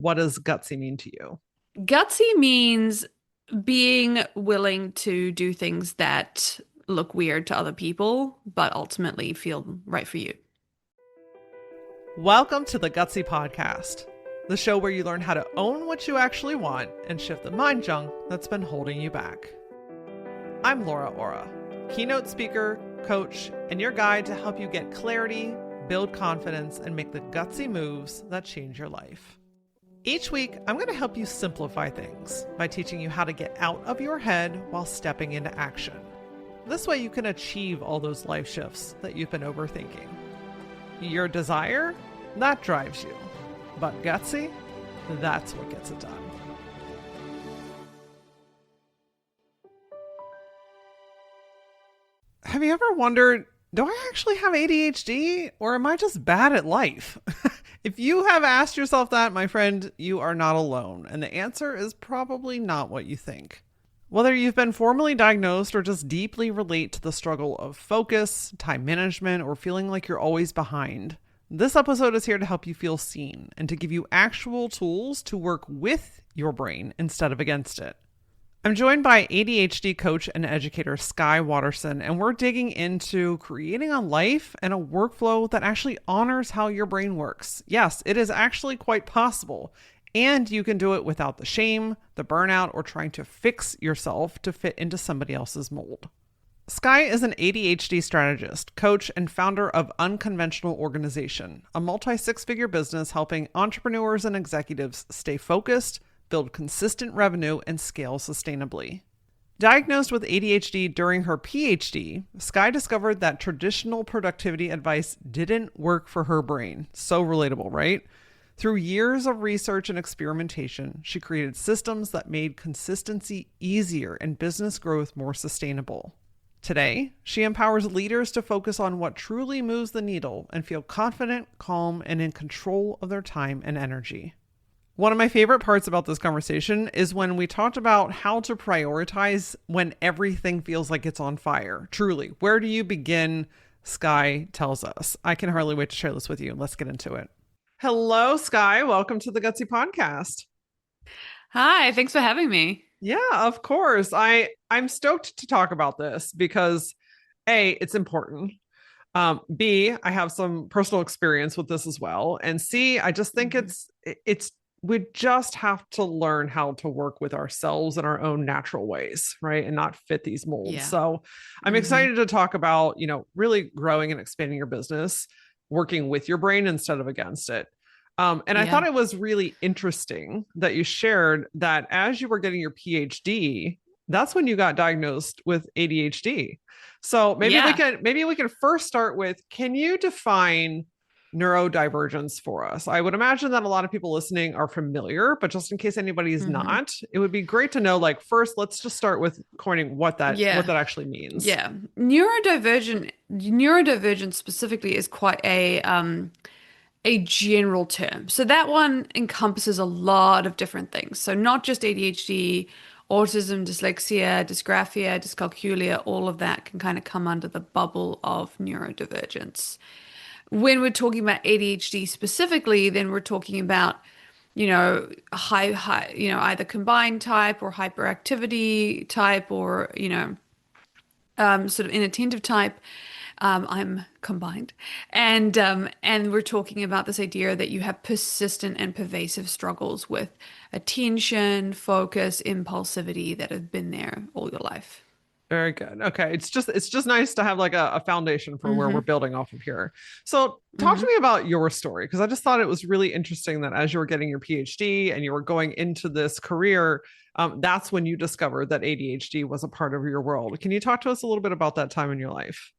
what does gutsy mean to you? Gutsy means being willing to do things that look weird to other people, but ultimately feel right for you. Welcome to the Gutsy Podcast, the show where you learn how to own what you actually want and shift the mind junk that's been holding you back. I'm LauraAura, keynote speaker, coach, and your guide to help you get clarity, build confidence, and make the gutsy moves that change your life. Each week, I'm going to help you simplify things by teaching you how to get out of your head while stepping into action. This way you can achieve all those life shifts that you've been overthinking. Your desire, that drives you. But gutsy, that's what gets it done. Have you ever wondered, do I actually have ADHD or am I just bad at life? If you have asked yourself that, my friend, you are not alone. And the answer is probably not what you think. Whether you've been formally diagnosed or just deeply relate to the struggle of focus, time management, or feeling like you're always behind, this episode is here to help you feel seen and to give you actual tools to work with your brain instead of against it. I'm joined by ADHD coach and educator Skye Waterson, and we're digging into creating a life and a workflow that actually honors how your brain works. Yes, it is actually quite possible. And you can do it without the shame, the burnout, or trying to fix yourself to fit into somebody else's mold. Skye is an ADHD strategist, coach, and founder of Unconventional Organization, a multi-six-figure business helping entrepreneurs and executives stay focused, build consistent revenue, and scale sustainably. Diagnosed with ADHD during her PhD, Skye discovered that traditional productivity advice didn't work for her brain. So relatable, right? Through years of research and experimentation, she created systems that made consistency easier and business growth more sustainable. Today, she empowers leaders to focus on what truly moves the needle and feel confident, calm, and in control of their time and energy. One of my favorite parts about this conversation is when we talked about how to prioritize when everything feels like it's on fire. Truly, where do you begin? Skye tells us. I can hardly wait to share this with you. Let's get into it. Hello, Skye. Welcome to the Gutsy Podcast. Hi, thanks for having me. Yeah, of course. I'm stoked to talk about this because A, it's important. B, I have some personal experience with this as well. And C, I just think it's we just have to learn how to work with ourselves in our own natural ways, right? And not fit these molds. Yeah. So I'm excited to talk about, really growing and expanding your business, working with your brain instead of against it. And I Yeah. thought it was really interesting that you shared that as you were getting your PhD, that's when you got diagnosed with ADHD. So Yeah. maybe we can first start with, can you define neurodivergence for us? I would imagine that a lot of people listening are familiar, but just in case anybody is hmm not, it would be great to know, like, first, let's just start with coining what Yeah. that actually means. Yeah. Neurodivergent specifically is quite a general term. So that one encompasses a lot of different things. So not just ADHD, autism, dyslexia, dysgraphia, dyscalculia, all of that can kind of come under the bubble of neurodivergence. When we're talking about ADHD specifically, then we're talking about, high, either combined type or hyperactivity type or, sort of inattentive type. I'm combined, and we're talking about this idea that you have persistent and pervasive struggles with attention, focus, impulsivity that have been there all your life. Very good. Okay. It's just nice to have like a foundation for where we're hmm building off of here. So talk to hmm me about your story, because I just thought it was really interesting that as you were getting your PhD and you were going into this career, that's when you discovered that ADHD was a part of your world. Can you talk to us a little bit about that time in your life?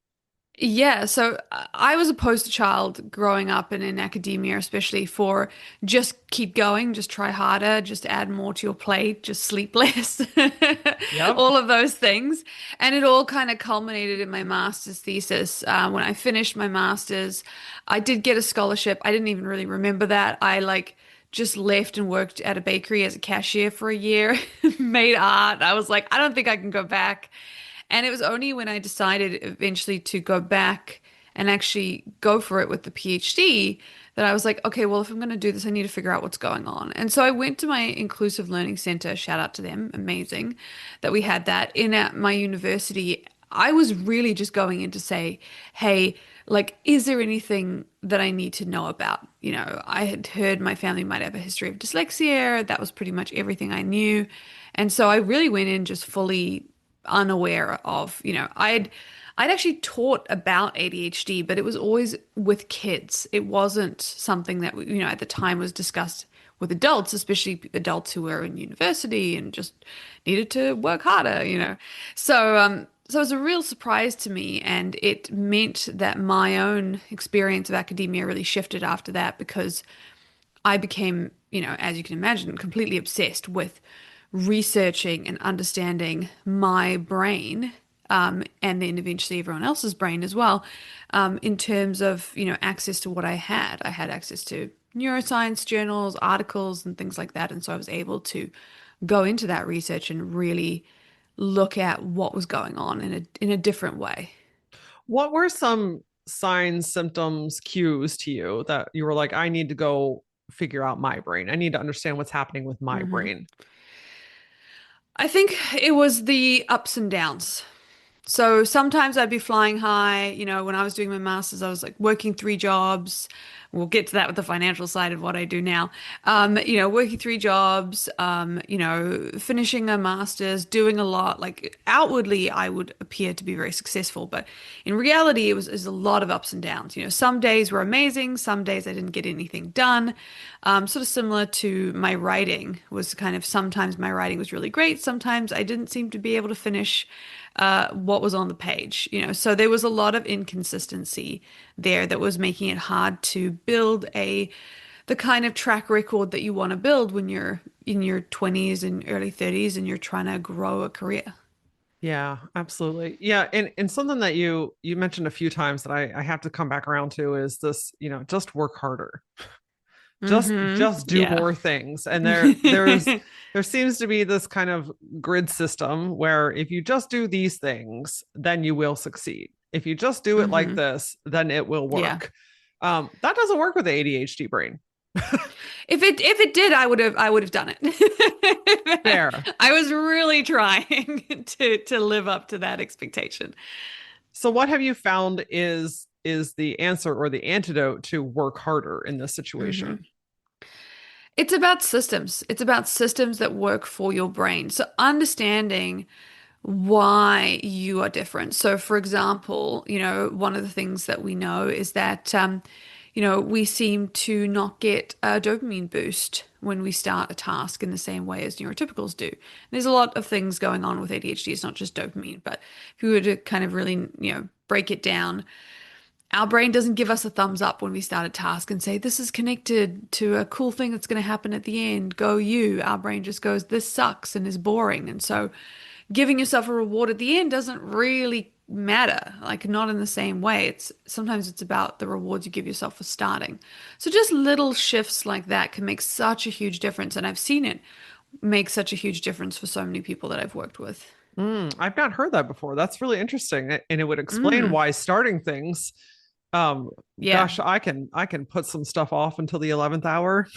Yeah, so I was a poster child growing up and in academia, especially for just keep going, just try harder, just add more to your plate, just sleep less, Yep. all of those things. And it all kind of culminated in my master's thesis. When I finished my master's, I did get a scholarship. I didn't even really remember that. I just left and worked at a bakery as a cashier for a year, made art. I was like, I don't think I can go back. And it was only when I decided eventually to go back and actually go for it with the PhD, that I was like, okay, well, if I'm going to do this, I need to figure out what's going on. And so I went to my Inclusive Learning Center, shout out to them, amazing that we had that in at my university. I was really just going in to say, hey, like, is there anything that I need to know about? You know, I had heard my family might have a history of dyslexia. That was pretty much everything I knew. And so I really went in just fully unaware of, I'd actually taught about ADHD, but it was always with kids. It wasn't something that, at the time was discussed with adults, especially adults who were in university and just needed to work harder. So it was a real surprise to me, and it meant that my own experience of academia really shifted after that because I became, as you can imagine, completely obsessed with researching and understanding my brain, and then eventually everyone else's brain as well, in terms of, access to what I had. I had access to neuroscience journals, articles, and things like that. And so I was able to go into that research and really look at what was going on in a different way. What were some signs, symptoms, cues to you that you were like, I need to go figure out my brain. I need to understand what's happening with my hmm brain. I think it was the ups and downs. So sometimes I'd be flying high. When I was doing my master's, I was like working three jobs. We'll get to that with the financial side of what I do now. Working three jobs, finishing a master's, doing a lot. Like outwardly, I would appear to be very successful, but in reality, it was a lot of ups and downs. Some days were amazing, some days I didn't get anything done. Sort of similar to my writing was kind of sometimes my writing was really great, sometimes I didn't seem to be able to finish what was on the page, so there was a lot of inconsistency there that was making it hard to build the kind of track record that you want to build when you're in your 20s and early 30s and you're trying to grow a career. Yeah, absolutely. Yeah, and something that you mentioned a few times that I have to come back around to is this, just work harder. Just do Yeah. more things. And there seems to be this kind of grid system where if you just do these things, then you will succeed. If you just do it like hmm this, then it will Yeah. work. That doesn't work with the ADHD brain. If it did, I would have done it. Fair. I was really trying to live up to that expectation. So what have you found is the answer or the antidote to work harder in this situation? hmm It's about systems. It's about systems that work for your brain. So understanding why you are different. So, for example, one of the things that we know is that, we seem to not get a dopamine boost when we start a task in the same way as neurotypicals do. There's a lot of things going on with ADHD. It's not just dopamine, but if we were to kind of really, break it down, our brain doesn't give us a thumbs up when we start a task and say, this is connected to a cool thing that's going to happen at the end. Go you. Our brain just goes, this sucks and is boring. And so giving yourself a reward at the end doesn't really matter, like not in the same way. Sometimes it's about the rewards you give yourself for starting. So just little shifts like that can make such a huge difference. And I've seen it make such a huge difference for so many people that I've worked with. I've not heard that before. That's really interesting. And it would explain Mm, why starting things, um, yeah. gosh, I can put some stuff off until the 11th hour.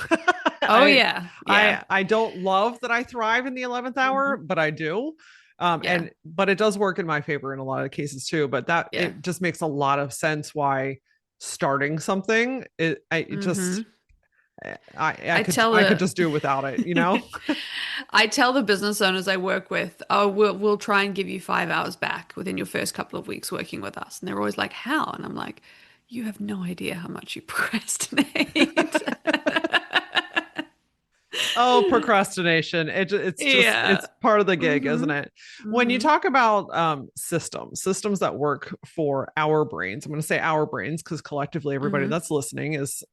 Oh I yeah. Yeah. I don't love that I thrive in the 11th hour, hmm but I do. Yeah. But it does work in my favor in a lot of cases too. But that Yeah. it just makes a lot of sense why starting something it just hmm I I could tell I could the just do without it, you know? I tell the business owners I work with, oh, we'll try and give you 5 hours back within your first couple of weeks working with us. And they're always like, how? And I'm like, you have no idea how much you procrastinate. Oh, procrastination. It's just Yeah. it's part of the gig, isn't hmm it? When you hmm talk about systems that work for our brains, I'm going to say our brains because collectively everybody hmm that's listening is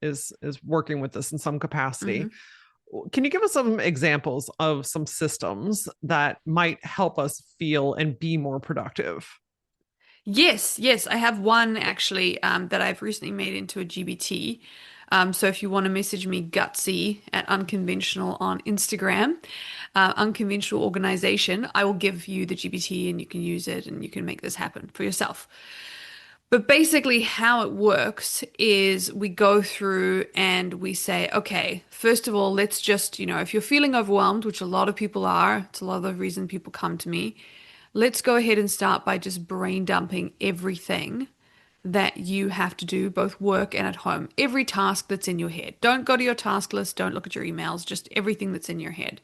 working with this in some capacity. hmm Can you give us some examples of some systems that might help us feel and be more productive? Yes, yes, I have one actually that I've recently made into a GBT. So if you want to message me gutsy at unconventional on Instagram, unconventional organization, I will give you the GBT and you can use it and you can make this happen for yourself. But basically, how it works is we go through and we say, okay, first of all, let's just, if you're feeling overwhelmed, which a lot of people are, it's a lot of the reason people come to me, let's go ahead and start by just brain dumping everything that you have to do, both work and at home. Every task that's in your head. Don't go to your task list, don't look at your emails, just everything that's in your head.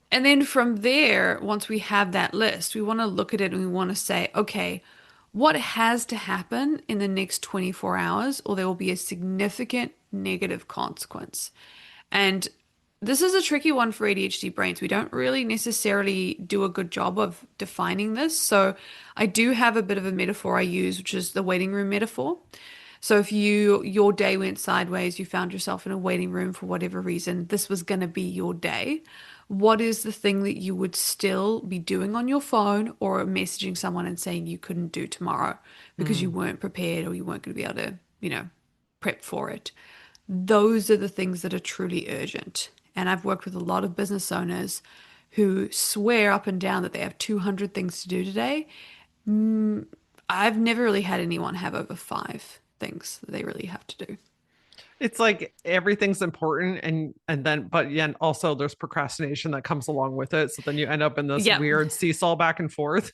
And then from there, once we have that list, we want to look at it and we want to say, okay, what has to happen in the next 24 hours, or there will be a significant negative consequence. And this is a tricky one for ADHD brains. We don't really necessarily do a good job of defining this. So I do have a bit of a metaphor I use, which is the waiting room metaphor. So if your day went sideways, you found yourself in a waiting room for whatever reason, this was going to be your day. What is the thing that you would still be doing on your phone or messaging someone and saying you couldn't do tomorrow because you Mm. weren't prepared or you weren't going to be able to, prep for it? Those are the things that are truly urgent. And I've worked with a lot of business owners who swear up and down that they have 200 things to do today. I've never really had anyone have over 5 things that they really have to do. It's like everything's important, and then but yeah, and also there's procrastination that comes along with it. So then you end up in this Yep. weird seesaw back and forth.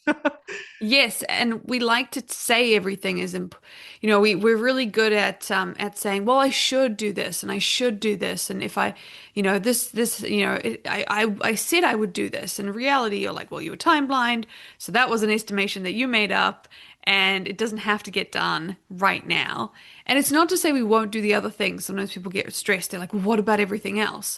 Yes, and we like to say everything is, we're really good at saying, well, I should do this and I should do this, and if I, I said I would do this. In reality, you're like, well, you were time blind, so that was an estimation that you made up, and it doesn't have to get done right now. And it's not to say we won't do the other things. Sometimes people get stressed. They're like, well, what about everything else?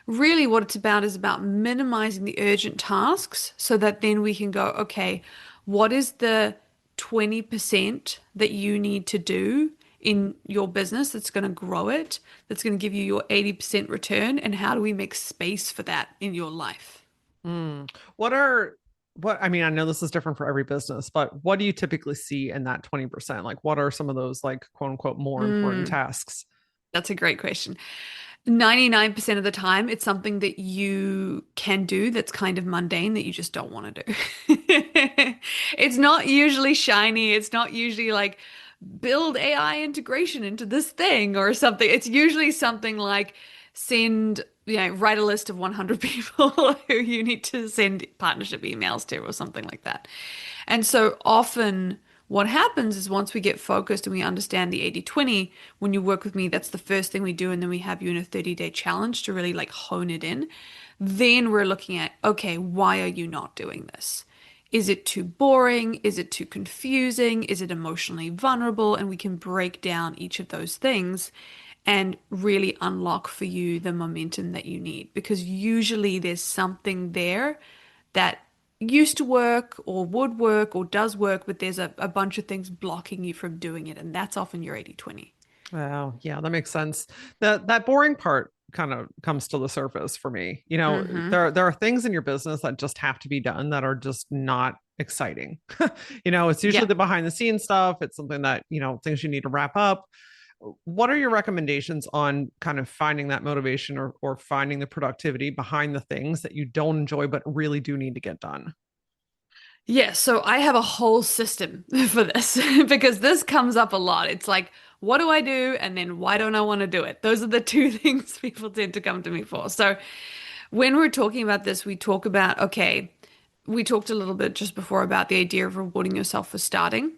Really, what it's about is about minimizing the urgent tasks so that then we can go, okay, what is the 20% that you need to do in your business that's going to grow it, that's going to give you your 80% return, and how do we make space for that in your life? Mm. What are what I mean, I know this is different for every business, but what do you typically see in that 20%? Like what are some of those like quote unquote more important Mm, tasks? that's a great question. 99% of the time, it's something that you can do that's kind of mundane that you just don't want to do. It's not usually shiny. It's not usually like build AI integration into this thing or something. It's usually something like write a list of 100 people who you need to send partnership emails to or something like that. And so often what happens is once we get focused and we understand the 80/20, when you work with me, that's the first thing we do. And then we have you in a 30-day challenge to really like hone it in. Then we're looking at, okay, why are you not doing this? Is it too boring? Is it too confusing? Is it emotionally vulnerable? And we can break down each of those things and really unlock for you the momentum that you need. Because usually there's something there that used to work or would work or does work, but there's a bunch of things blocking you from doing it. And that's often your 80/20. Oh, yeah, that makes sense. That boring part kind of comes to the surface for me. Mm-hmm. There are things in your business that just have to be done that are just not exciting. It's usually Yeah. the behind the scenes stuff. It's something that, things you need to wrap up. What are your recommendations on kind of finding that motivation or finding the productivity behind the things that you don't enjoy but really do need to get done? Yeah, so I have a whole system for this because this comes up a lot. It's like, what do I do? And then why don't I want to do it? Those are the two things people tend to come to me for. So when we're talking about this, we talk about, okay, we talked a little bit just before about the idea of rewarding yourself for starting,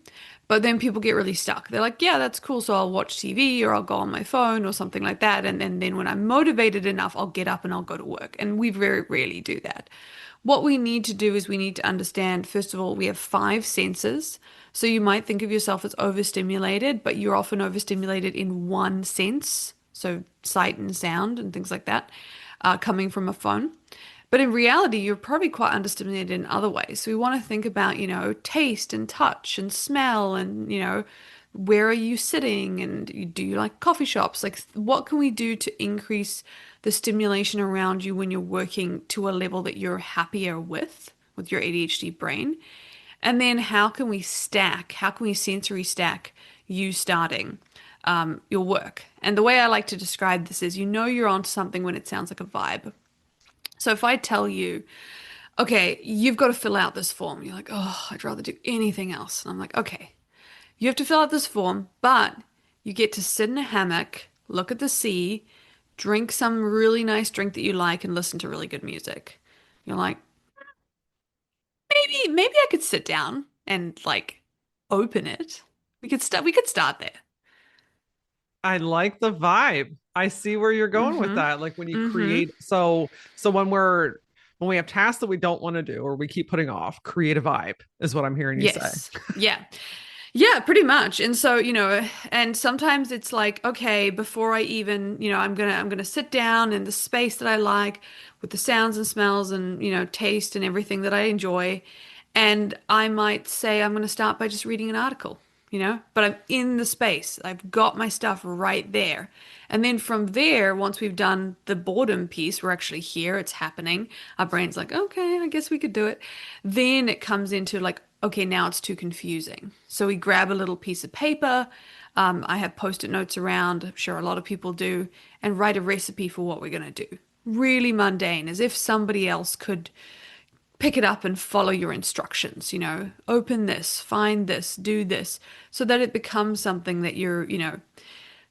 but then people get really stuck. They're like, yeah, that's cool. So I'll watch TV or I'll go on my phone or something like that. And then when I'm motivated enough, I'll get up and I'll go to work. And we very rarely do that. What we need to do is we need to understand, first of all, we have 5 senses. So you might think of yourself as overstimulated, but you're often overstimulated in one sense. So sight and sound and things like that, coming from a phone. But in reality, you're probably quite understimulated in other ways. So we want to think about, taste and touch and smell and, where are you sitting and do you like coffee shops? Like, what can we do to increase the stimulation around you when you're working to a level that you're happier with your ADHD brain? And then how can we sensory stack you starting your work? And the way I like to describe this is you're onto something when it sounds like a vibe. So if I tell you, okay, you've got to fill out this form, you're like, oh, I'd rather do anything else. And I'm like, okay, You have to fill out this form, but you get to sit in a hammock, look at the sea, drink some really nice drink that you like, and listen to really good music. You're like, maybe I could sit down and like open it. We could start there. I like the vibe. I see where you're going with Mm-hmm. that. Like when you Mm-hmm. create, so when we have tasks that we don't want to do or we keep putting off, create a vibe is what I'm hearing you say. Yes. Yeah. Yeah, pretty much. And so, and sometimes it's like, okay, before I even, I'm gonna sit down in the space that I like with the sounds and smells and, taste and everything that I enjoy. And I might say I'm gonna start by just reading an article, but I'm in the space. I've got my stuff right there. And then from there, once we've done the boredom piece, we're actually here, it's happening. Our brain's like, okay, I guess we could do it. Then it comes into like, okay, now it's too confusing. So we grab a little piece of paper. I have post-it notes around, I'm sure a lot of people do, and write a recipe for what we're going to do. Really mundane, as if somebody else could pick it up and follow your instructions, open this, find this, do this, so that it becomes something that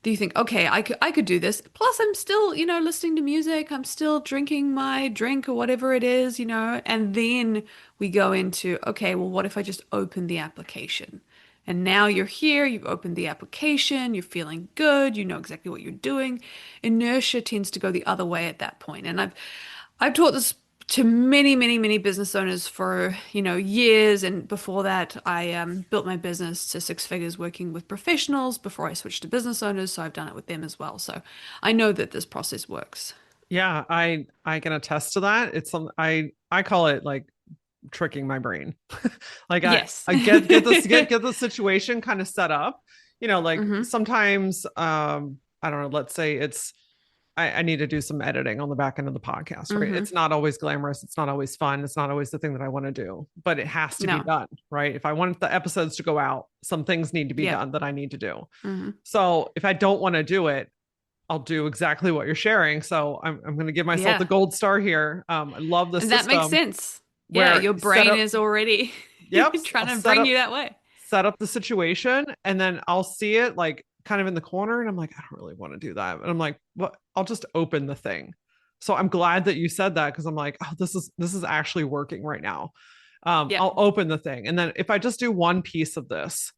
do you think, okay, I could do this. Plus, I'm still, listening to music. I'm still drinking my drink or whatever it is, and then we go into, okay, well, what if I just open the application? And now you're here, you've opened the application, you're feeling good, you know exactly what you're doing. Inertia tends to go the other way at that point. And I've taught this to many, many, many business owners for, years. And before that, I built my business to six figures working with professionals before I switched to business owners. So I've done it with them as well. So I know that this process works. Yeah, I can attest to that. It's some I call it like tricking my brain. Like Yes. I get the situation kind of set up. Like Hmm. sometimes I don't know, let's say I need to do some editing on the back end of the podcast, right? Hmm. It's not always glamorous, it's not always fun, it's not always the thing that I want to do, but it has to be No. done, right? If I want the episodes to go out, some things need to be Yep. done that I need to do. Hmm. So if I don't want to do it, I'll do exactly what you're sharing. So I'm going to give myself the Yeah. gold star here. I love the And that makes system sense. Yeah. where Your set brain up, is already yep, trying I'll to bring you that way. set up the situation, and then I'll see it like kind of in the corner, and I'm like, I don't really want to do that. And I'm like, what? I'll just open the thing. So I'm glad that you said that because I'm like, oh, this is actually working right now. Yep. I'll open the thing. And then if I just do one piece of this,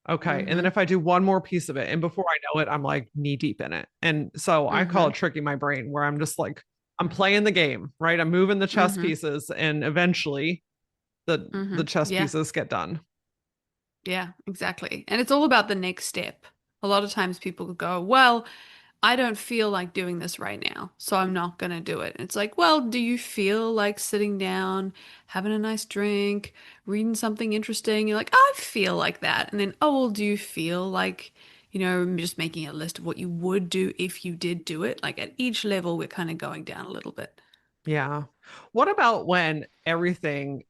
okay. And then Hmm. if I do one more piece of it, and before I know it, I'm like knee deep in it. And so I call Hmm. it tricking my brain, where I'm just like, I'm playing the game, right? I'm moving the chess Hmm. pieces, and eventually the chess Yeah. pieces get done. Yeah, exactly. And it's all about the next step. A lot of times people go, well, I don't feel like doing this right now, so I'm not going to do it. And it's like, well, do you feel like sitting down, having a nice drink, reading something interesting? You're like, I feel like that. And then, oh, well, do you feel like, just making a list of what you would do if you did do it? Like at each level, we're kind of going down a little bit. Yeah. What about when everything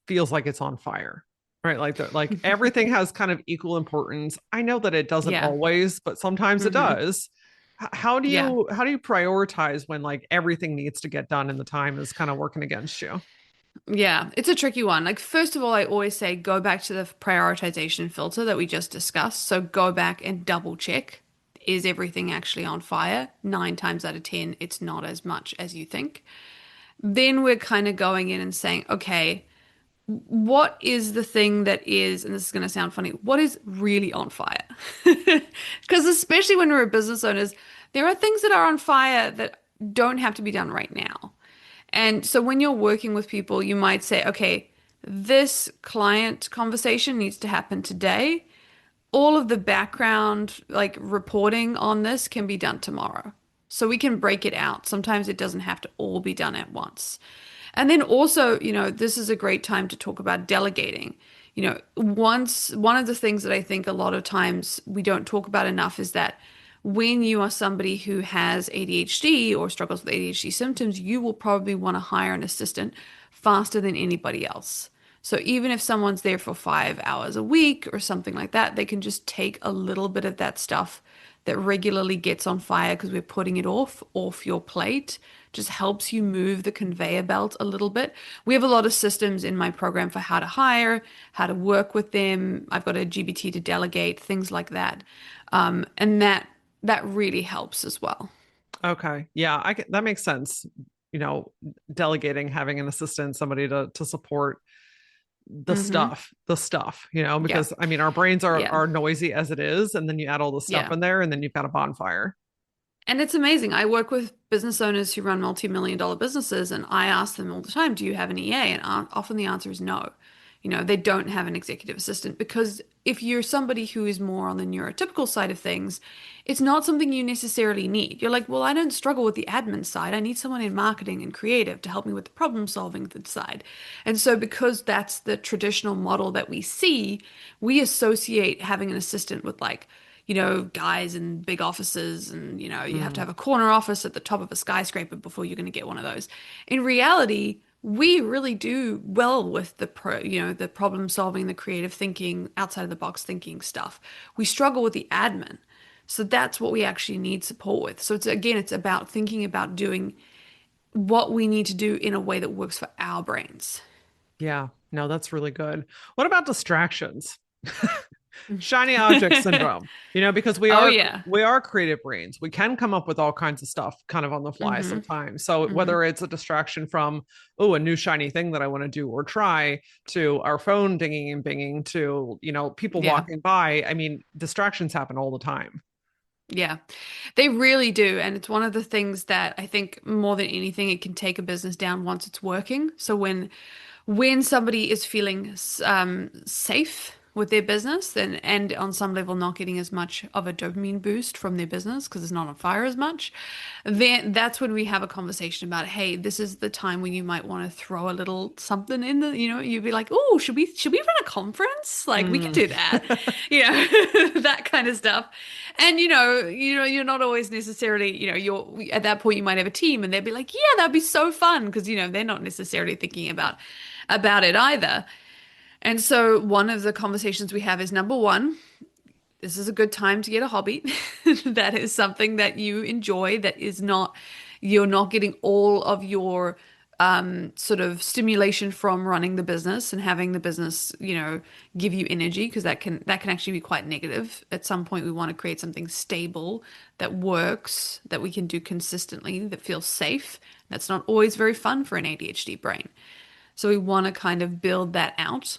feels like it's on fire? Right? Like everything has kind of equal importance. I know that it doesn't Yeah. always, but sometimes it Hmm. does. How do Yeah. you prioritize when like everything needs to get done and the time is kind of working against you? Yeah, it's a tricky one. Like, first of all, I always say go back to the prioritization filter that we just discussed. So go back and double check. Is everything actually on fire? 9 times out of 10, it's not as much as you think. Then we're kind of going in and saying, okay, what is the thing that is, and this is going to sound funny, what is really on fire? Because especially when we're business owners, there are things that are on fire that don't have to be done right now. And so when you're working with people, you might say, okay, this client conversation needs to happen today. All of the background, like reporting on this, can be done tomorrow. So we can break it out. Sometimes it doesn't have to all be done at once. And then also, this is a great time to talk about delegating. One of the things that I think a lot of times we don't talk about enough is that when you are somebody who has ADHD or struggles with ADHD symptoms, you will probably want to hire an assistant faster than anybody else. So even if someone's there for 5 hours a week or something like that, they can just take a little bit of that stuff that regularly gets on fire because we're putting it off your plate just helps you move the conveyor belt a little bit. We have a lot of systems in my program for how to hire, how to work with them. I've got a GBT to delegate, things like that. And that really helps as well. Okay. Yeah, that makes sense. You know, delegating, having an assistant, somebody to support Mm-hmm. the stuff, you know, Yeah. because I mean, our brains Yeah. are noisy as it is, and then you add all the stuff Yeah. in there, and then you've got a bonfire. And it's amazing. I work with business owners who run multi-million dollar businesses, and I ask them all the time, do you have an EA? And often the answer is no. You know, they don't have an executive assistant because if you're somebody who is more on the neurotypical side of things, it's not something you necessarily need. You're like, well, I don't struggle with the admin side. I need someone in marketing and creative to help me with the problem solving side. And so because that's the traditional model that we see, we associate having an assistant with like, guys in big offices and, you have to Mm, have a corner office at the top of a skyscraper before you're going to get one of those. In reality, we really do well with the problem solving, the creative thinking, outside of the box thinking stuff. We struggle with the admin. So that's what we actually need support with. So it's about thinking about doing what we need to do in a way that works for our brains. yeah, no, that's really good. What about distractions? Shiny object syndrome, you know, because Oh yeah. we are creative brains. We can come up with all kinds of stuff kind of on the fly Mm-hmm. sometimes. So Mm-hmm. whether it's a distraction from, oh, a new shiny thing that I want to do or try, to our phone dinging and binging, to, you know, people Yeah. walking by, I mean, distractions happen all the time. Yeah, they really do. And it's one of the things that I think more than anything, it can take a business down once it's working. So when somebody is feeling safe with their business and on some level not getting as much of a dopamine boost from their business because it's not on fire as much, then that's when we have a conversation about, hey, this is the time when you might want to throw a little something in you'd be like, oh, should we run a conference? Like we could Mm. do that, that kind of stuff. And you're not always necessarily, you're at that point you might have a team and they'd be like, yeah, that'd be so fun because they're not necessarily thinking about it either. And so one of the conversations we have is number one, this is a good time to get a hobby. That is something that you enjoy, you're not getting all of your sort of stimulation from running the business and having the business, give you energy because that can actually be quite negative. At some point, we want to create something stable that works, that we can do consistently, that feels safe. That's not always very fun for an ADHD brain. So we want to kind of build that out.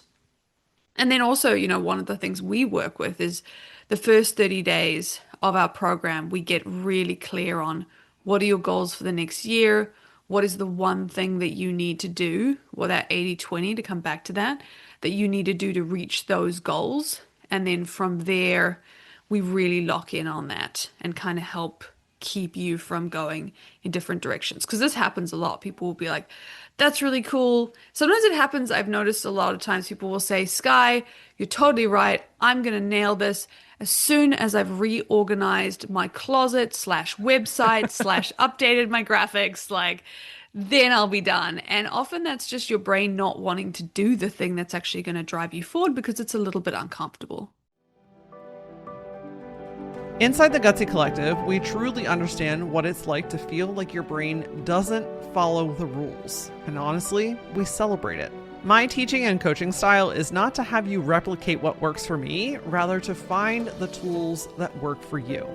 And then also, one of the things we work with is the first 30 days of our program, we get really clear on what are your goals for the next year? What is the one thing that you need to do, or that 80/20 to come back to that you need to do to reach those goals? And then from there, we really lock in on that and kind of help keep you from going in different directions. Because this happens a lot. People will be like, that's really cool. Sometimes it happens. I've noticed a lot of times people will say, Skye, you're totally right. I'm going to nail this as soon as I've reorganized my closet slash website slash updated my graphics. Like, then I'll be done. And often that's just your brain not wanting to do the thing that's actually going to drive you forward because it's a little bit uncomfortable. Inside the Gutsy Collective, we truly understand what it's like to feel like your brain doesn't follow the rules. And honestly, we celebrate it. My teaching and coaching style is not to have you replicate what works for me, rather to find the tools that work for you.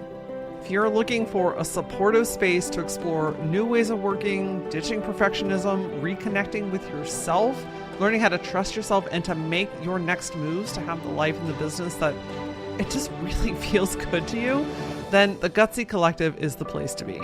If you're looking for a supportive space to explore new ways of working, ditching perfectionism, reconnecting with yourself, learning how to trust yourself, and to make your next moves to have the life and the business that it just really feels good to you, then the Gutsy Collective is the place to be.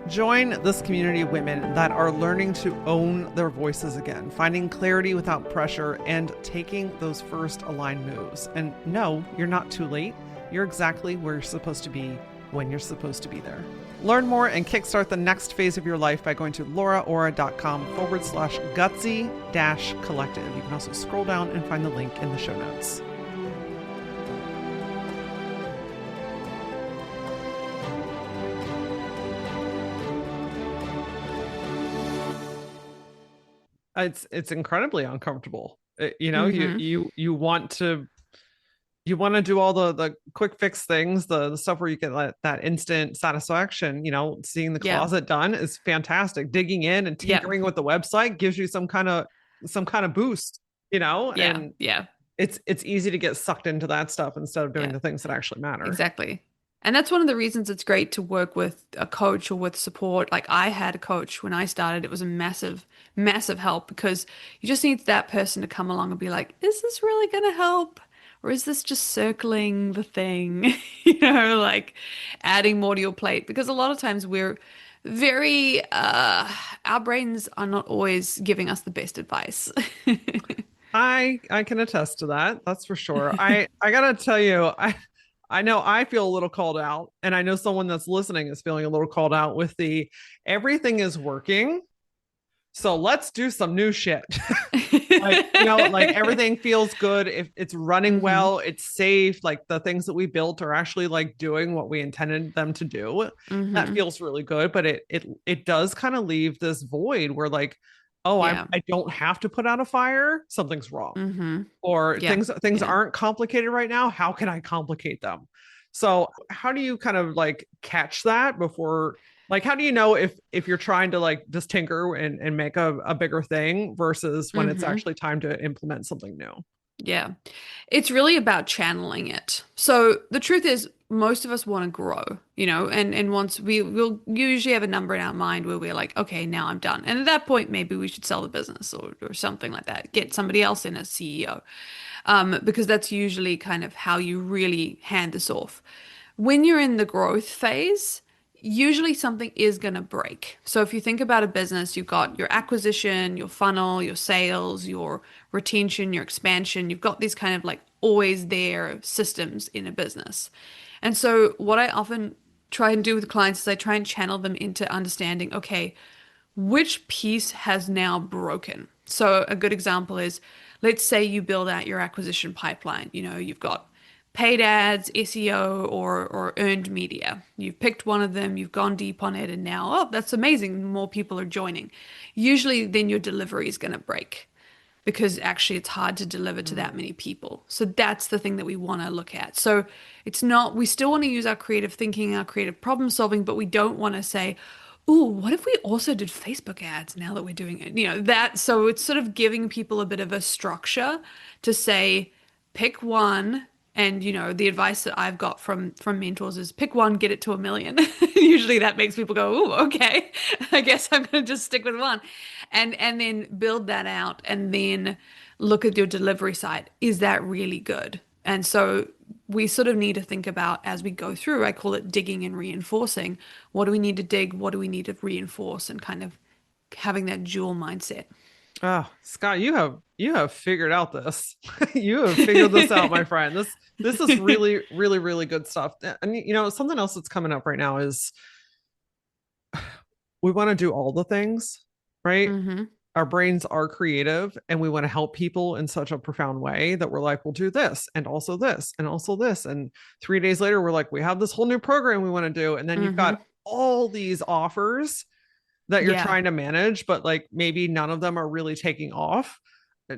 Join this community of women that are learning to own their voices again, finding clarity without pressure, and taking those first aligned moves. And no, you're not too late. You're exactly where you're supposed to be when you're supposed to be there. Learn more and kickstart the next phase of your life by going to LauraAura.com/gutsy-collective. You can also scroll down and find the link in the show notes. It's incredibly uncomfortable. You know, Mm-hmm. you want to You want to do all the quick fix things, the stuff where you get that instant satisfaction. Seeing the Yeah. closet done is fantastic. Digging in and Yeah. tinkering with the website gives you some kind of boost, Yeah. and Yeah. it's easy to get sucked into that stuff instead of doing Yeah. the things that actually matter. Exactly. And that's one of the reasons it's great to work with a coach or with support. Like I had a coach when I started. It was a massive, massive help because you just need that person to come along and be like, is this really going to help? Or is this just circling the thing? Like adding more to your plate? Because a lot of times we're very, our brains are not always giving us the best advice. I can attest to that. That's for sure. I gotta tell you, I know I feel a little called out, and I know someone that's listening is feeling a little called out with the everything is working. So let's do some new shit. Like everything feels good. If it's running hmm well, it's safe. Like the things that we built are actually like doing what we intended them to do. That hmm feels really good. But it does kind of leave this void where like, oh, I Yeah. I don't have to put out a fire. Something's wrong, hmm or Yeah. things Yeah. aren't complicated right now. How can I complicate them? So how do you kind of like catch that before, like how do you know if you're trying to like just tinker and make a bigger thing versus when it's hmm actually time to implement something new? Yeah. It's really about channeling it. So the truth is, most of us want to grow, and once we'll usually have a number in our mind where we're like, okay, now I'm done. And at that point, maybe we should sell the business or something like that. Get somebody else in as CEO. Because that's usually kind of how you really hand this off. When you're in the growth phase, usually something is going to break. So if you think about a business, you've got your acquisition, your funnel, your sales, your retention, your expansion. You've got these kind of like always there systems in a business. And so what I often try and do with clients is I try and channel them into understanding, okay, which piece has now broken? So a good example is, let's say you build out your acquisition pipeline. You've got paid ads, SEO, or earned media. You've picked one of them, you've gone deep on it, and now, oh, that's amazing. More people are joining. Usually, then your delivery is going to break because actually it's hard to deliver to that Mm. many people. So that's the thing that we want to look at. So it's not, we still want to use our creative thinking, our creative problem solving, but we don't want to say, ooh, what if we also did Facebook ads now that we're doing it? That, so it's sort of giving people a bit of a structure to say, pick one. And the advice that I've got from mentors is pick one, get it to 1 million. Usually that makes people go, "Ooh, okay. I guess I'm gonna just stick with one." And then build that out and then look at your delivery side. Is that really good? And so we sort of need to think about as we go through, I call it digging and reinforcing. What do we need to dig? What do we need to reinforce? And kind of having that dual mindset. Oh, Scott, you have figured out this. You have figured this out, my friend. This is really, really, really good stuff. And something else that's coming up right now is we want to do all the things, right? hmm Our brains are creative and we want to help people in such a profound way that we're like, we'll do this and also this and also this. And 3 days later, we're like, we have this whole new program we want to do. And then you've got hmm all these offers that you're Yeah. trying to manage, but like maybe none of them are really taking off.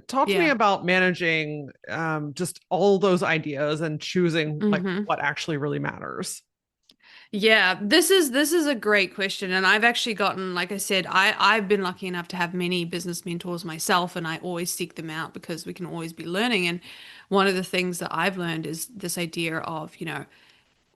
Talk to me Yeah. about managing just all those ideas and choosing like hmm what actually really matters. Yeah, this is a great question, and I've actually gotten, like I said, I've been lucky enough to have many business mentors myself, and I always seek them out because we can always be learning. And one of the things that I've learned is this idea of,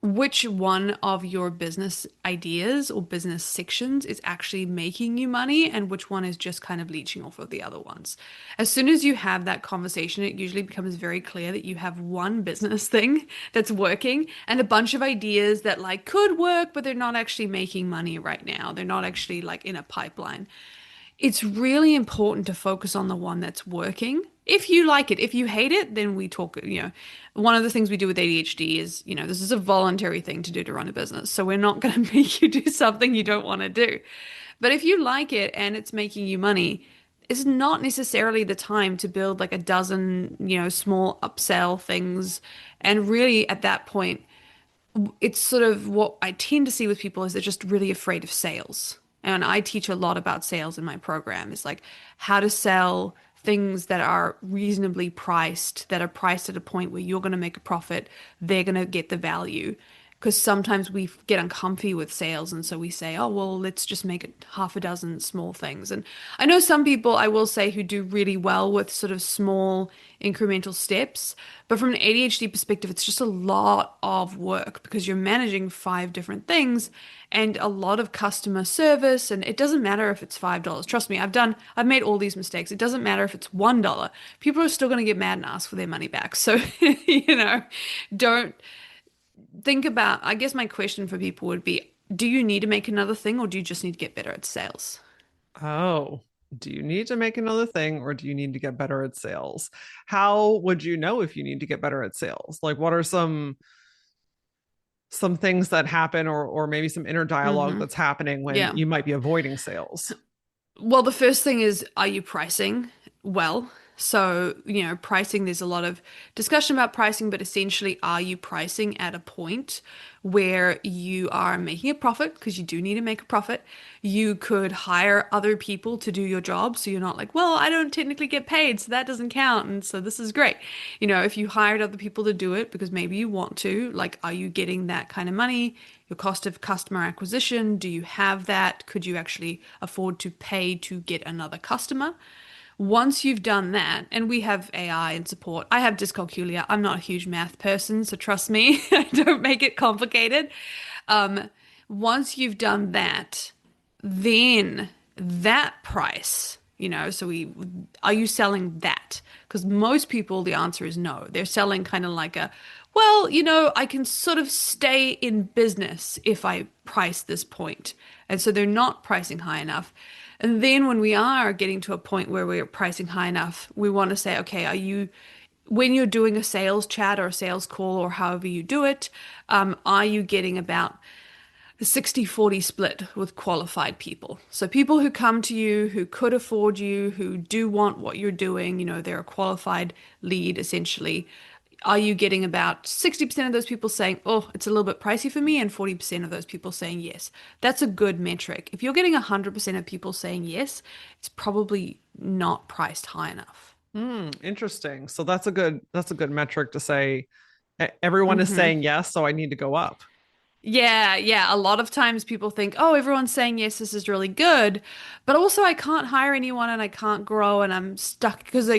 which one of your business ideas or business sections is actually making you money and which one is just kind of leeching off of the other ones. As soon as you have that conversation, it usually becomes very clear that you have one business thing that's working and a bunch of ideas that like could work, but they're not actually making money right now. They're not actually like in a pipeline. It's really important to focus on the one that's working. If you like it, if you hate it, then we talk, one of the things we do with ADHD is, this is a voluntary thing to do to run a business. So we're not going to make you do something you don't want to do. But if you like it and it's making you money, it's not necessarily the time to build like a dozen, small upsell things. And really at that point, it's sort of what I tend to see with people is they're just really afraid of sales. And I teach a lot about sales in my program. It's like how to sell things that are reasonably priced, that are priced at a point where you're going to make a profit, they're going to get the value. Because sometimes we get uncomfy with sales, and so we say, oh, well, let's just make it half a dozen small things. And I know some people, I will say, who do really well with sort of small incremental steps. But from an ADHD perspective, it's just a lot of work because you're managing five different things and a lot of customer service. And it doesn't matter if it's $5. Trust me, I've made all these mistakes. It doesn't matter if it's $1. People are still going to get mad and ask for their money back. So, don't think about, I guess my question for people would be, do you need to make another thing or do you just need to get better at sales? Oh, do you need to make another thing or do you need to get better at sales? How would you know if you need to get better at sales? Like what are some things that happen or maybe some inner dialogue Mm-hmm. that's happening when Yeah. you might be avoiding sales? Well, the first thing is, are you pricing well? So, pricing, there's a lot of discussion about pricing, but essentially, are you pricing at a point where you are making a profit? Because you do need to make a profit. You could hire other people to do your job. So you're not like, well, I don't technically get paid, so that doesn't count. And so this is great. If you hired other people to do it because maybe you want to, like, are you getting that kind of money? Your cost of customer acquisition, do you have that? Could you actually afford to pay to get another customer? Once you've done that, and we have AI and support, I have dyscalculia. I'm not a huge math person, so trust me, I don't make it complicated. Um, Once you've done that, then that price, so are you selling that? Because most people, the answer is no. They're selling kind of like well, I can sort of stay in business if I price this point. And so they're not pricing high enough. And then when we are getting to a point where we're pricing high enough, we want to say, okay, when you're doing a sales chat or a sales call or however you do it, are you getting about a 60-40 split with qualified people? So people who come to you, who could afford you, who do want what you're doing, they're a qualified lead essentially. Are you getting about 60% of those people saying, oh, it's a little bit pricey for me, and 40% of those people saying yes? That's a good metric. If you're getting 100% of people saying yes, it's probably not priced high enough. Interesting. So that's a good metric to say everyone is Hmm. saying yes, so I need to go up. Yeah, yeah. A lot of times people think, oh, everyone's saying yes, this is really good. But also, I can't hire anyone and I can't grow and I'm stuck because,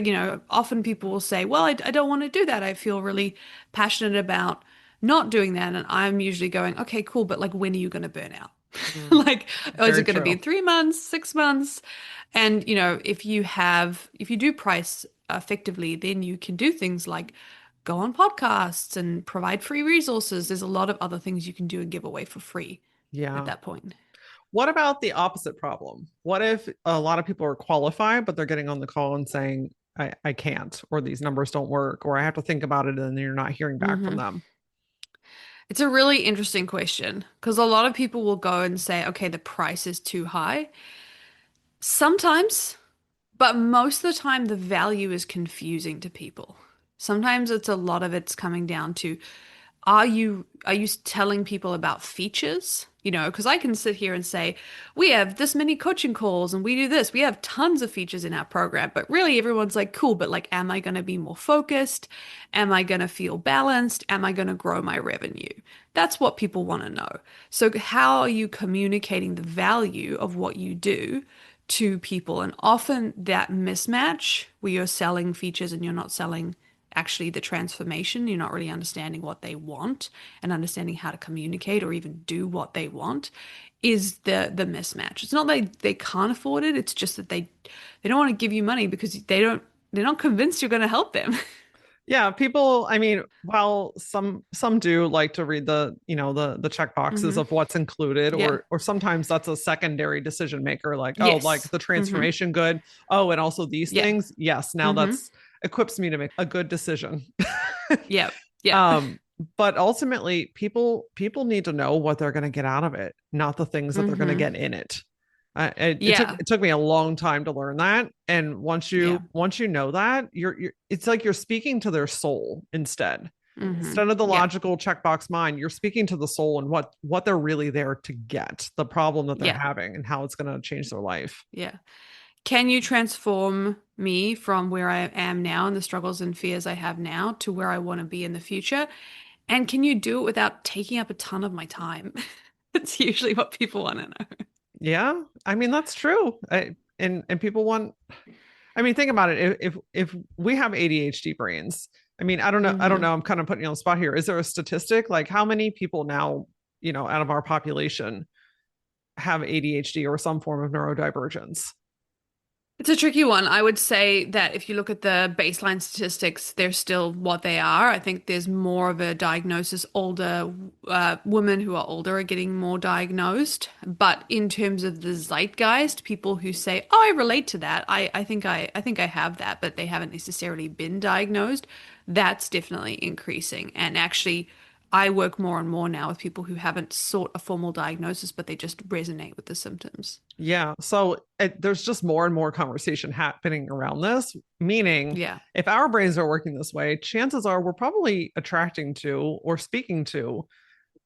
often people will say, well, I don't want to do that. I feel really passionate about not doing that. And I'm usually going, okay, cool. But like, when are you going to burn out? Mm, Like, oh, is very it going to be in true. 3 months, 6 months? And, if you do price effectively, then you can do things like go on podcasts and provide free resources. There's a lot of other things you can do and give away for free at Yeah. that point. What about the opposite problem? What if a lot of people are qualified, but they're getting on the call and saying, I can't, or these numbers don't work, or I have to think about it, and you're not hearing back from Hmm. them? It's a really interesting question because a lot of people will go and say, okay, the price is too high. Sometimes, but most of the time, the value is confusing to people. Sometimes it's a lot of it's coming down to are you telling people about features? Because I can sit here and say, we have this many coaching calls and we do this. We have tons of features in our program, but really everyone's like, cool, but like, am I going to be more focused? Am I going to feel balanced? Am I going to grow my revenue? That's what people want to know. So how are you communicating the value of what you do to people? And often that mismatch where you're selling features and you're not selling actually the transformation, you're not really understanding what they want and understanding how to communicate or even do what they want is the mismatch. It's not that they can't afford it, it's just that they don't want to give you money because they're not convinced you're going to help them. Yeah, people, I mean, while some do like to read the check boxes Hmm. of what's included, Yeah. or sometimes that's a secondary decision maker, like, oh, like Yes. the Hmm. transformation good. Oh, and also these Yeah. things. Yes, now Hmm. that's equips me to make a good decision. Yeah. Yeah. um, but ultimately, people need to know what they're going to get out of it, not the things that they're going to Hmm. get in it. It took Yeah. it took me a long time to learn that, and Yeah. once you know that, you're it's like you're speaking to their soul Hmm. instead of the Yeah. logical checkbox mind. You're speaking to the soul and what they're really there to get, the problem that they're Yeah. having, and how it's going to change their life. Yeah. Can you transform me from where I am now and the struggles and fears I have now to where I want to be in the future? And can you do it without taking up a ton of my time? It's usually what people want to know. Yeah, I mean that's true. And people want. I mean, think about it. If we have ADHD brains, I mean, I don't know. I don't Hmm. know. I'm kind of putting you on the spot here. Is there a statistic like how many people now, out of our population have ADHD or some form of neurodivergence? It's a tricky one. I would say that if you look at the baseline statistics, they're still what they are. I think there's more of a diagnosis. Older women who are older are getting more diagnosed. But in terms of the zeitgeist, people who say, "Oh, I relate to that. I think I have that," but they haven't necessarily been diagnosed. That's definitely increasing. And actually, I work more and more now with people who haven't sought a formal diagnosis, but they just resonate with the symptoms. Yeah. So there's just more and more conversation happening around this, meaning Yeah. if our brains are working this way, chances are we're probably attracting to or speaking to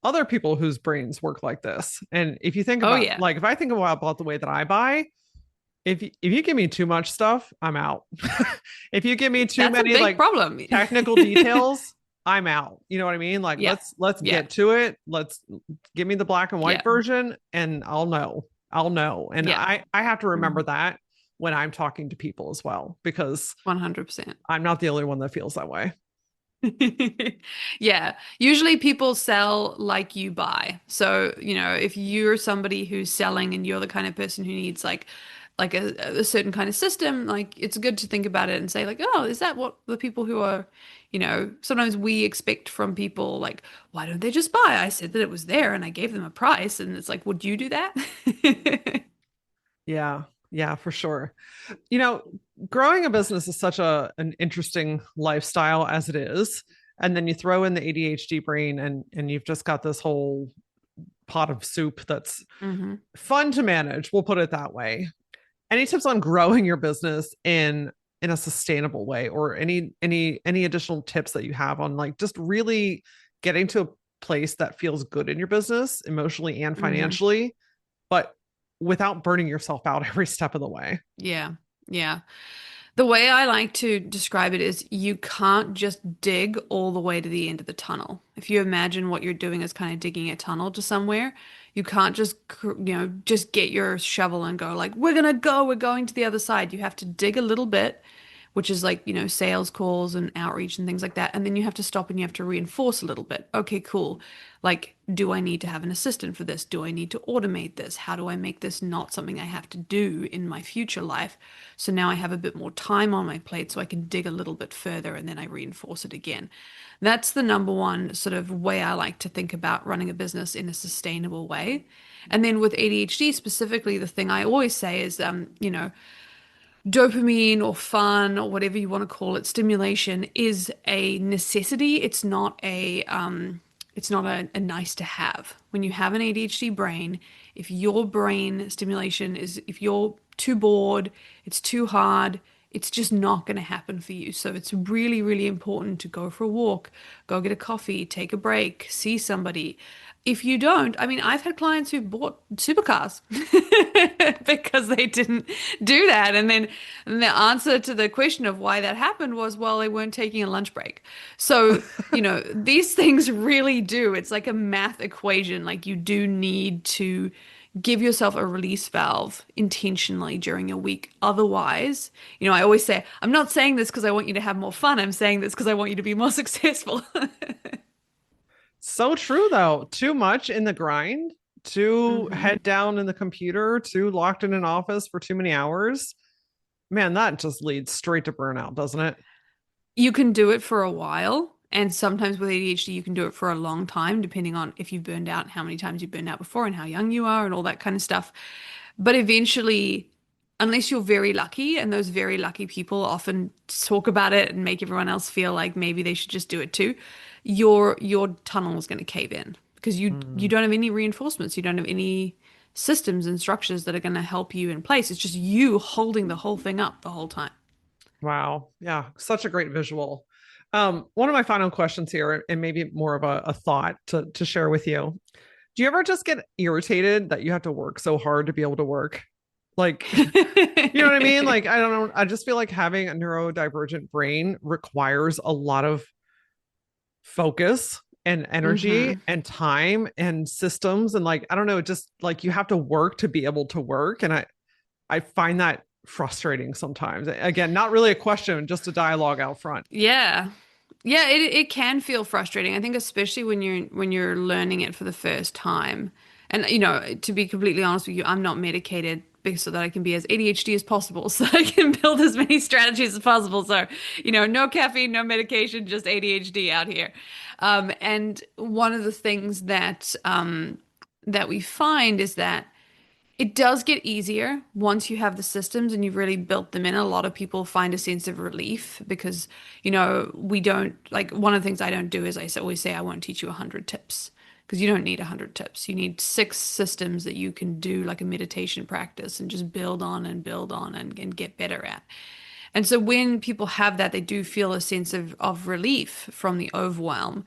other people whose brains work like this. And if you think Oh, about, yeah. like, if I think about the way that I buy, if you give me too much stuff, I'm out. If you give me too That's a many big like problem. technical details, I'm out. You know what I mean? Like Yeah. let's Yeah. get to it. Let's give me the black and white Yeah. version and I'll know. I'll know. And Yeah. I have to remember Mhm. that when I'm talking to people as well because 100%. I'm not the only one that feels that way. Yeah. Usually people sell like you buy. So, if you're somebody who's selling and you're the kind of person who needs like a certain kind of system, like it's good to think about it and say like, oh, is that what the people who are, sometimes we expect from people like, why don't they just buy? I said that it was there and I gave them a price. And it's like, would you do that? Yeah. Yeah, for sure. You know, growing a business is such an interesting lifestyle as it is. And then you throw in the ADHD brain and you've just got this whole pot of soup that's Hmm. fun to manage. We'll put it that way. Any tips on growing your business in a sustainable way or any additional tips that you have on like just really getting to a place that feels good in your business emotionally and Hmm. financially, but without burning yourself out every step of the way? Yeah. Yeah. The way I like to describe it is you can't just dig all the way to the end of the tunnel. If you imagine what you're doing is kind of digging a tunnel to somewhere, you can't just, just get your shovel and go like, we're going to the other side. You have to dig a little bit, which is like, sales calls and outreach and things like that. And then you have to stop and you have to reinforce a little bit. Okay, cool. Like, do I need to have an assistant for this? Do I need to automate this? How do I make this not something I have to do in my future life? So now I have a bit more time on my plate so I can dig a little bit further and then I reinforce it again. That's the number one sort of way I like to think about running a business in a sustainable way. And then with ADHD specifically, the thing I always say is, dopamine or fun or whatever you want to call it, stimulation is a necessity. It's not a nice to have. When you have an ADHD brain, if your brain stimulation is if you're too bored, it's too hard, it's just not going to happen for you. So it's really, really important to go for a walk, go get a coffee, take a break, see somebody. If you don't, I mean, I've had clients who bought supercars because they didn't do that. And then the answer to the question of why that happened was, well, they weren't taking a lunch break. So, these things really do. It's like a math equation. Like you do need to give yourself a release valve intentionally during your week. Otherwise, I always say, I'm not saying this because I want you to have more fun. I'm saying this because I want you to be more successful. So true though. Too much in the grind, too Hmm. head down in the computer, too locked in an office for too many hours. Man, that just leads straight to burnout, doesn't it? You can do it for a while. And sometimes with ADHD, you can do it for a long time, depending on if you've burned out and how many times you've burned out before and how young you are and all that kind of stuff. But eventually, unless you're very lucky, and those very lucky people often talk about it and make everyone else feel like maybe they should just do it too, your tunnel is going to cave in because you Mm, don't have any reinforcements, you don't have any systems and structures that are going to help you in place. It's just you holding the whole thing up the whole time. wow. Yeah, such a great visual. One of my final questions here, and maybe more of a thought to share with you. Do you ever just get irritated that you have to work so hard to be able to work? Like, you know what I mean? Like, I don't know. I just feel like having a neurodivergent brain requires a lot of focus and energy Hmm. and time and systems. And like, I don't know, just like you have to work to be able to work. And I find that frustrating sometimes. Again, not really a question, just a dialogue out front. Yeah. Yeah, it can feel frustrating. I think especially when you're learning it for the first time. And to be completely honest with you, I'm not medicated because so that I can be as ADHD as possible, so I can build as many strategies as possible. So, no caffeine, no medication, just ADHD out here. And one of the things that we find is that it does get easier once you have the systems and you've really built them in. A lot of people find a sense of relief because, we don't like one of the things I don't do is always say I won't teach you 100 tips because you don't need 100 tips. You need 6 systems that you can do like a meditation practice and just build on and get better at. And so when people have that, they do feel a sense of relief from the overwhelm,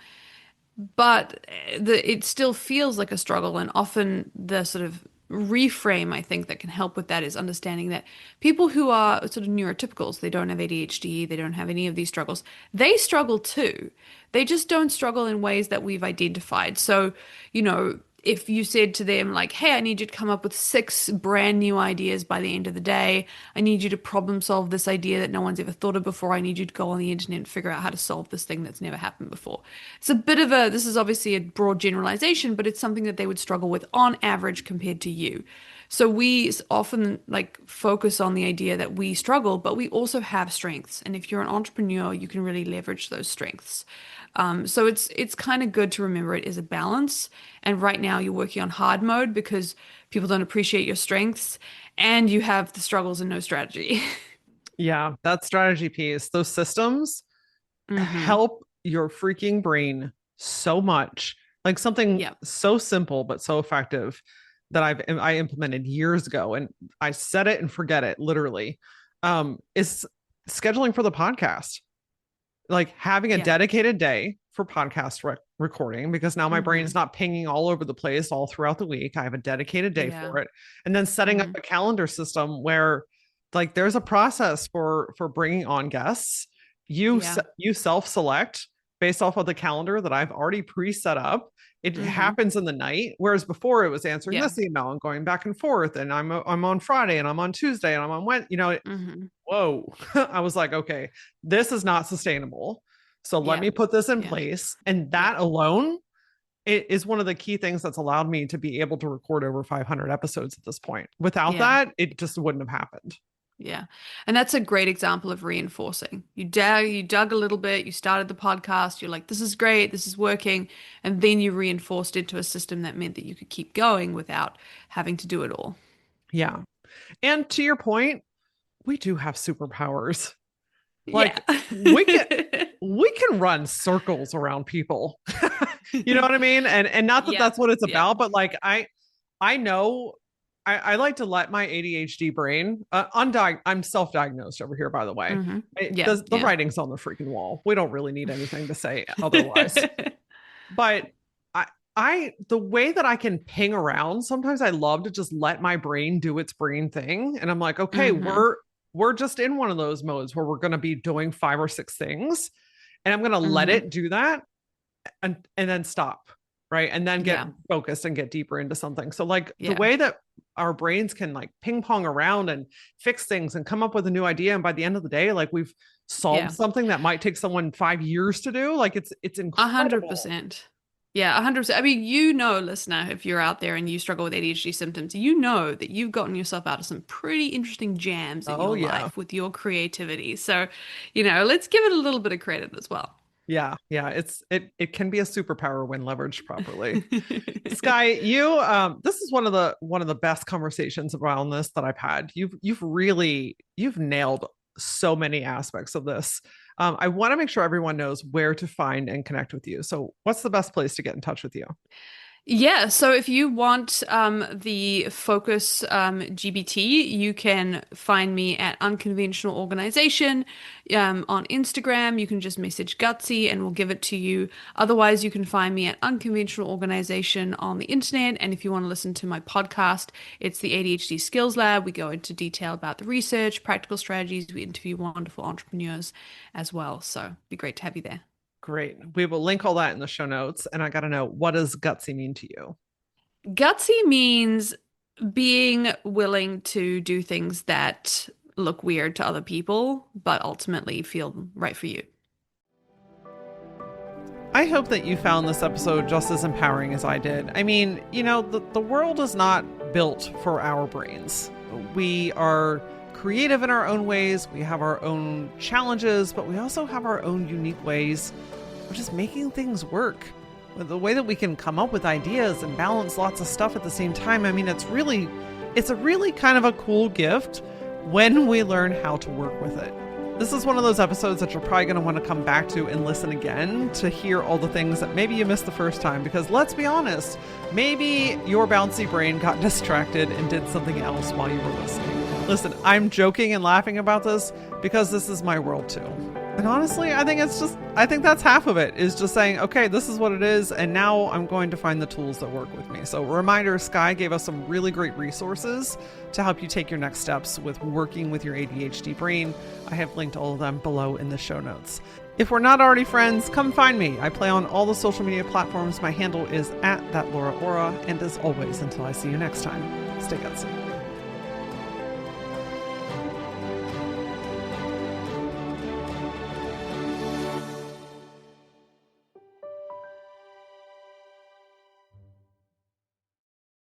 but it still feels like a struggle. And often the sort of reframe I think that can help with that is understanding that people who are sort of neurotypicals, they don't have ADHD, they don't have any of these struggles, they struggle too. They just don't struggle in ways that we've identified. So, if you said to them like, hey, I need you to come up with 6 brand new ideas by the end of the day. I need you to problem solve this idea that no one's ever thought of before. I need you to go on the internet and figure out how to solve this thing that's never happened before. It's a bit of this is obviously a broad generalization, but it's something that they would struggle with on average compared to you. So we often like focus on the idea that we struggle, but we also have strengths. And if you're an entrepreneur, you can really leverage those strengths. So it's kind of good to remember it is a balance. And right now you're working on hard mode because people don't appreciate your strengths and you have the struggles and no strategy. Yeah, that strategy piece, those systems Hmm. help your freaking brain so much. Like something Yeah. so simple but so effective that I implemented years ago, and I set it and forget it literally. Is scheduling for the podcast, like having a Yeah. dedicated day for podcast recording, because now my brain's Hmm. not pinging all over the place all throughout the week. I have a dedicated day Yeah. for it. And then setting up Hmm. a calendar system where like there's a process for bringing on guests. Yeah. You self select based off of the calendar that I've already pre-set up. It Hmm. happens in the night, whereas before it was answering Yeah. this email and going back and forth, and I'm on Friday and I'm on Tuesday and I'm on Wednesday, Hmm. whoa. I was like, okay, this is not sustainable. So let Yeah. me put this in Yeah. place. And Yeah. that alone, it is one of the key things that's allowed me to be able to record over 500 episodes at this point. Without Yeah. that, it just wouldn't have happened. Yeah. And that's a great example of reinforcing. You dug a little bit, you started the podcast, you're like, this is great, this is working, and then you reinforced into a system that meant that you could keep going without having to do it all. Yeah. And to your point, we do have superpowers. Yeah. Like we can we can run circles around people. You know what I mean? And not that Yep. that's what it's Yep. about, but like I know I like to let my ADHD brain I'm self-diagnosed over here, by the way. Hmm. Yeah. The Yeah. writing's on the freaking wall. We don't really need anything to say otherwise. But I the way that I can ping around, sometimes I love to just let my brain do its brain thing. And I'm like, okay, Hmm. we're just in one of those modes where we're going to be doing 5 or 6 things, and I'm going to let Hmm. it do that and then stop, right? And then get Yeah. focused and get deeper into something. So like the Yeah. way that our brains can like ping pong around and fix things and come up with a new idea, and by the end of the day, like we've solved Yeah. something that might take someone 5 years to do. Like it's A hundred incredible. percent. Yeah, 100%. I mean, listener, if you're out there and you struggle with ADHD symptoms, you know that you've gotten yourself out of some pretty interesting jams in Oh your yeah. life with your creativity. So, let's give it a little bit of credit as well. Yeah, yeah, it can be a superpower when leveraged properly. Skye, this is one of the best conversations around this that I've had. You've nailed so many aspects of this. I want to make sure everyone knows where to find and connect with you. So, what's the best place to get in touch with you? Yeah, so if you want the focus GBT, you can find me at Unconventional Organization on Instagram. You can just message Gutsy and we'll give it to you. Otherwise, you can find me at Unconventional Organization on the internet. And if you want to listen to my podcast, it's the ADHD Skills Lab. We go into detail about the research, practical strategies. We interview wonderful entrepreneurs as well. So it'd be great to have you there. Great. We will link all that in the show notes. And I got to know, what does gutsy mean to you? Gutsy means being willing to do things that look weird to other people, but ultimately feel right for you. I hope that you found this episode just as empowering as I did. I mean, the world is not built for our brains. We are creative in our own ways. We have our own challenges, but we also have our own unique ways of just making things work. The way that we can come up with ideas and balance lots of stuff at the same time. I mean, it's a really kind of a cool gift when we learn how to work with it. This is one of those episodes that you're probably going to want to come back to and listen again to hear all the things that maybe you missed the first time. Because let's be honest, maybe your bouncy brain got distracted and did something else while you were listening. Listen, I'm joking and laughing about this because this is my world too. And honestly, I think that's half of it, is just saying, okay, this is what it is, and now I'm going to find the tools that work with me. So reminder, Skye gave us some really great resources to help you take your next steps with working with your ADHD brain. I have linked all of them below in the show notes. If we're not already friends, come find me. I play on all the social media platforms. My handle is @thatLauraAura. And as always, until I see you next time, stay gutsy.